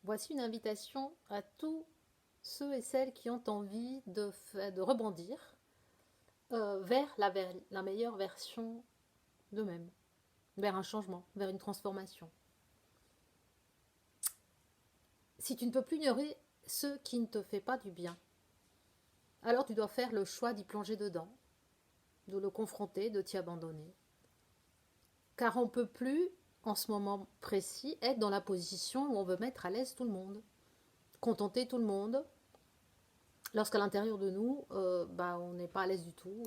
Voici une invitation à tous ceux et celles qui ont envie de rebondir vers la meilleure version d'eux-mêmes, vers un changement, vers une transformation. Si tu ne peux plus ignorer ce qui ne te fait pas du bien, alors tu dois faire le choix d'y plonger dedans, de le confronter, de t'y abandonner. Car on ne peut plus, en ce moment précis, être dans la position où on veut mettre à l'aise tout le monde, contenter tout le monde, lorsqu'à l'intérieur de nous, on n'est pas à l'aise du tout,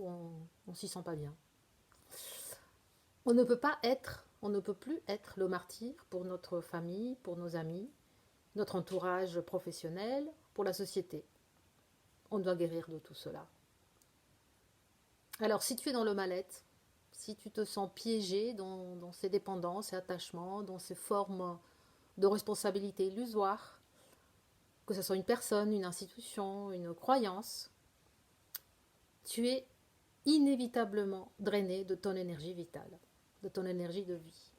on s'y sent pas bien. On ne peut pas être, on ne peut plus être le martyr pour notre famille, pour nos amis, notre entourage professionnel, pour la société. On doit guérir de tout cela. Alors si tu es dans le mal-être, si tu te sens piégé dans ces dépendances et attachements, dans ces formes de responsabilité illusoires, que ce soit une personne, une institution, une croyance, tu es inévitablement drainé de ton énergie vitale, de ton énergie de vie,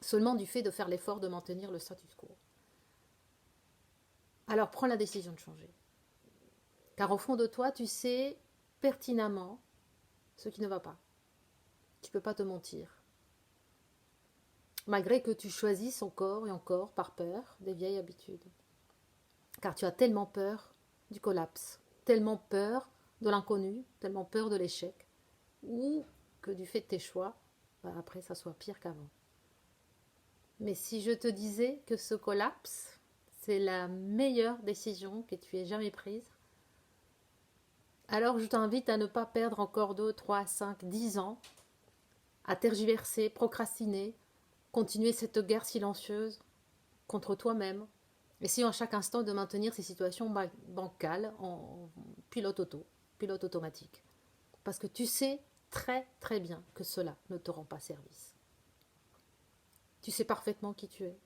seulement du fait de faire l'effort de maintenir le status quo. Alors prends la décision de changer. Car au fond de toi, tu sais pertinemment ce qui ne va pas. Tu ne peux pas te mentir. Malgré que tu choisisses encore et encore, par peur, des vieilles habitudes. Car tu as tellement peur du collapse, tellement peur de l'inconnu, tellement peur de l'échec, ou que du fait de tes choix, après ça soit pire qu'avant. Mais si je te disais que ce collapse, c'est la meilleure décision que tu aies jamais prise, alors je t'invite à ne pas perdre encore 2, 3, 5, 10 ans à tergiverser, procrastiner, continuer cette guerre silencieuse contre toi-même, essayant à chaque instant de maintenir ces situations bancales en pilote automatique. Parce que tu sais très très bien que cela ne te rend pas service. Tu sais parfaitement qui tu es.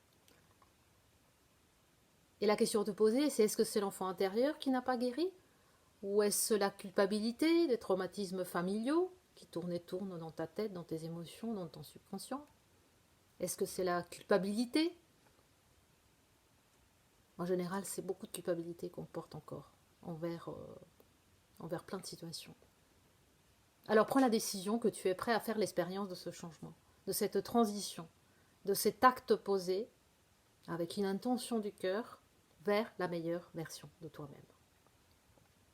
Et la question à te poser, c'est est-ce que c'est l'enfant intérieur qui n'a pas guéri? Ou est-ce la culpabilité, des traumatismes familiaux qui tournent et tournent dans ta tête, dans tes émotions, dans ton subconscient? Est-ce que c'est la culpabilité? En général, c'est beaucoup de culpabilité qu'on porte encore envers plein de situations. Alors prends la décision que tu es prêt à faire l'expérience de ce changement, de cette transition, de cet acte posé avec une intention du cœur vers la meilleure version de toi-même.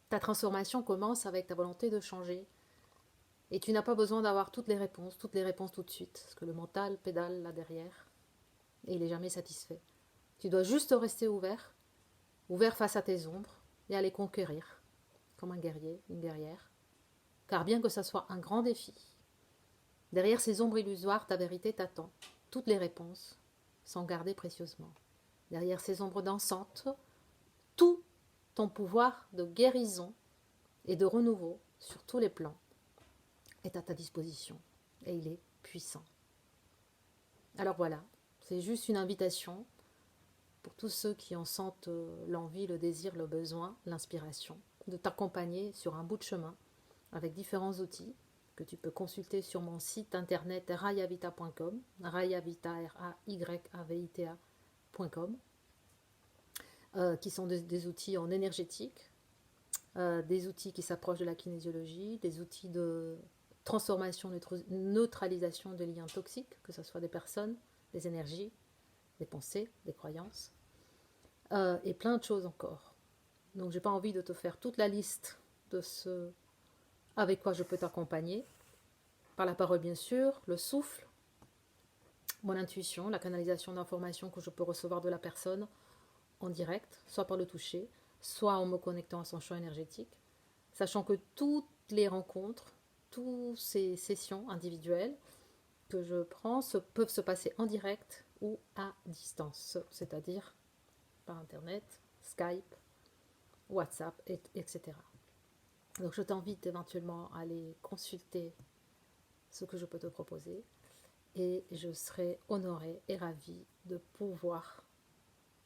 Ta transformation commence avec ta volonté de changer et tu n'as pas besoin d'avoir toutes les réponses tout de suite, parce que le mental pédale là derrière et il n'est jamais satisfait. Tu dois juste rester ouvert face à tes ombres et à les conquérir, comme un guerrier, une guerrière. Car bien que ça soit un grand défi, derrière ces ombres illusoires, ta vérité t'attend, toutes les réponses sont gardées précieusement. Derrière ces ombres dansantes, tout ton pouvoir de guérison et de renouveau sur tous les plans est à ta disposition et il est puissant. Alors voilà, c'est juste une invitation pour tous ceux qui en sentent l'envie, le désir, le besoin, l'inspiration, de t'accompagner sur un bout de chemin avec différents outils que tu peux consulter sur mon site internet rayavita.com, rayavita, rayavita.com, qui sont des outils en énergétique, des outils qui s'approchent de la kinésiologie, des outils de transformation, neutralisation des liens toxiques, que ce soit des personnes, des énergies, des pensées, des croyances, et plein de choses encore. Donc j'ai pas envie de te faire toute la liste de ce avec quoi je peux t'accompagner. Par la parole bien sûr, le souffle, mon intuition, la canalisation d'informations que je peux recevoir de la personne en direct, soit par le toucher, soit en me connectant à son champ énergétique, sachant que toutes les rencontres, toutes ces sessions individuelles que je prends peuvent se passer en direct ou à distance, c'est-à-dire par Internet, Skype, WhatsApp, etc. Donc je t'invite éventuellement à aller consulter ce que je peux te proposer et je serai honorée et ravie de pouvoir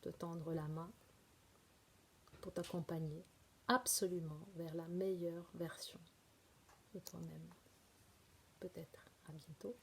te tendre la main pour t'accompagner absolument vers la meilleure version de toi-même. Peut-être à bientôt.